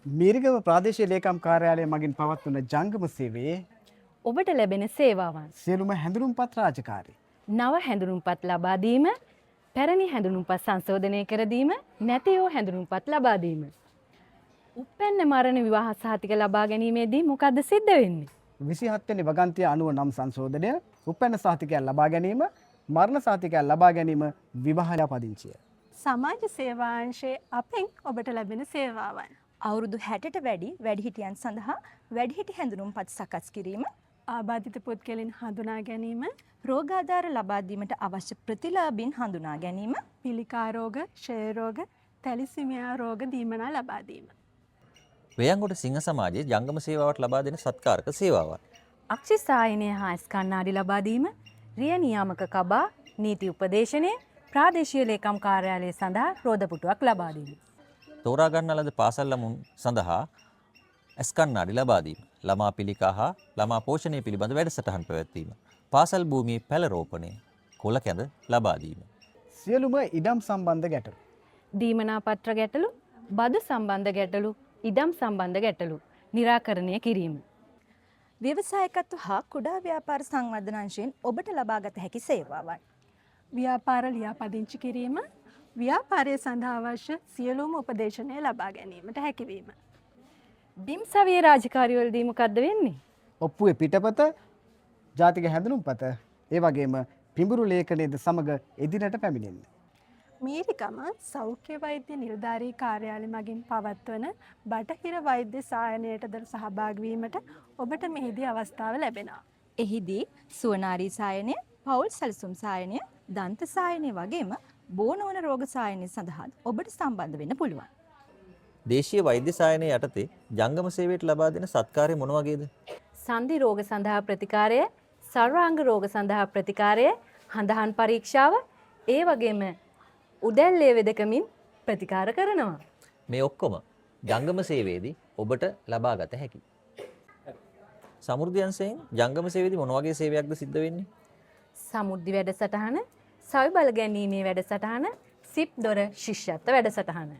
මීරිගම ප්‍රාදේශීය ලේකම් කාර්යාලය මගින් පවත්වන ජංගම සේවයේ ඔබට ලැබෙන සේවාවන් සියලුම හැඳුනුම්පත් රාජකාරී නව හැඳුනුම්පත් ලබා දීම, පැරණි හැඳුනුම්පත් සංශෝධනය කර දීම, නැතිවෝ හැඳුනුම්පත් ලබා දීම. උප්පැන්න මරණ විවාහ සහතික ලබා ගැනීමේදී මොකද්ද සිද්ධ වෙන්නේ? 27 වෙනි වගන්තිය 90 නම් සංශෝධනය, උපැන්න සහතිකයක් ලබා ගැනීම, මරණ සහතිකයක් ලබා ගැනීම, විවාහ පදිංචිය. සමාජ සේවාංශයේ අපෙන් ඔබට ලැබෙන සේවාවන්. අවුරුදු 60ට වැඩි වැඩිහිටියන් සඳහා වැඩිහිටි හැඳුනුම්පත් සකස් කිරීම, ආබාධිත පුද්ගලයන් හඳුනා ගැනීම, රෝගාධාර ලබා දීමට අවශ්‍ය ප්‍රතිලාභීන් හඳුනා ගැනීම, පිළිකා රෝග, ක්ෂය රෝග, තැලිසිමියා රෝග දීමනා ලබා දීම. වේයන්ගොඩ සිංහ සමාජයේ ජංගම සේවාවට ලබා දෙන සත්කාරක සේවාවක්. අක්ෂි සායනය හා ස්කන්නාඩි ලබා දීම, රිය නියාමක කබා, නීති උපදේශනය, ප්‍රාදේශීය ලේකම් කාර්යාලය සඳහා රෝදපුටුවක් ලබා දීම. තෝරා ගන්නා ලද පාසල් ළමුන් සඳහා ඇස්කන්නාඩි ලබා දීම. ළමා පිළිකා හා ළමා පෝෂණය පිළිබඳ වැඩසටහන් පැවැත්වීම. පාසල් භූමියේ පැල රෝපණය, කොළ කැඳ ලබා දීම. සියලුම ඉඩම් සම්බන්ධ ගැටලු. දීමනා පත්‍ර ගැටලු, බදු සම්බන්ධ ගැටලු, ඉඩම් සම්බන්ධ ගැටලු निराකරණය කිරීම. ව්‍යවසායකත්ව හා කුඩා ව්‍යාපාර සංවර්ධන අංශයෙන් ඔබට ලබාගත හැකි සේවාවන්. ව්‍යාපාර ලියාපදිංචි කිරීම, ව්‍යාපාරය සඳහා අවශ්‍ය සියලුම උපදේශනය ලබා ගැනීමට හැකිවීම. බිම් සවියේ රාජකාරිවලදී මොකද්ද වෙන්නේ? ඔප්පුවේ පිටපත, ජාතික හැඳුනුම්පත, ඒ වගේම පිඹුරු ලේඛනයේද සමග එදිනට පැමිණෙන්න. මීරිගම සෞඛ්‍ය වෛද්‍ය නිලධාරී කාර්යාලය මගින් පවත්වන බටහිර වෛද්‍ය සායනයටද සහභාගී වීමට ඔබට මෙහිදී අවස්ථාව ලැබෙනවා. එහිදී සුවනාරී සායනය, පවුල් සැලසුම් සායනය, දන්ත සායනය වගේම බෝනවන රෝග සායනය සඳහා ඔබට සම්බන්ධ වෙන්න පුළුවන්. දේශීය වෛද්‍ය සායනය යටතේ ජංගම සේවයට ලබා දෙන සත්කාරය මොන වගේද? සන්ධි රෝග සඳහා ප්‍රතිකාරය, සර්වාංග රෝග සඳහා ප්‍රතිකාරය, හඳහන් පරීක්ෂාව, ඒ වගේම උදැල්ලේ වෙදකමින් ප්‍රතිකාර කරනවා. මේ ඔක්කොම ජංගම සේවයේදී ඔබට ලබාගත හැකියි. සමෘද්ධි අංශයෙන් ජංගම සේවයේදී මොන වගේ සේවයක්ද සිද්ධ වෙන්නේ? සමුද්දි වැඩසටහන, සවි බල ගැනීමේ වැඩසටහන, සිප් දොර ශිෂ්‍යත්ව වැඩසටහන.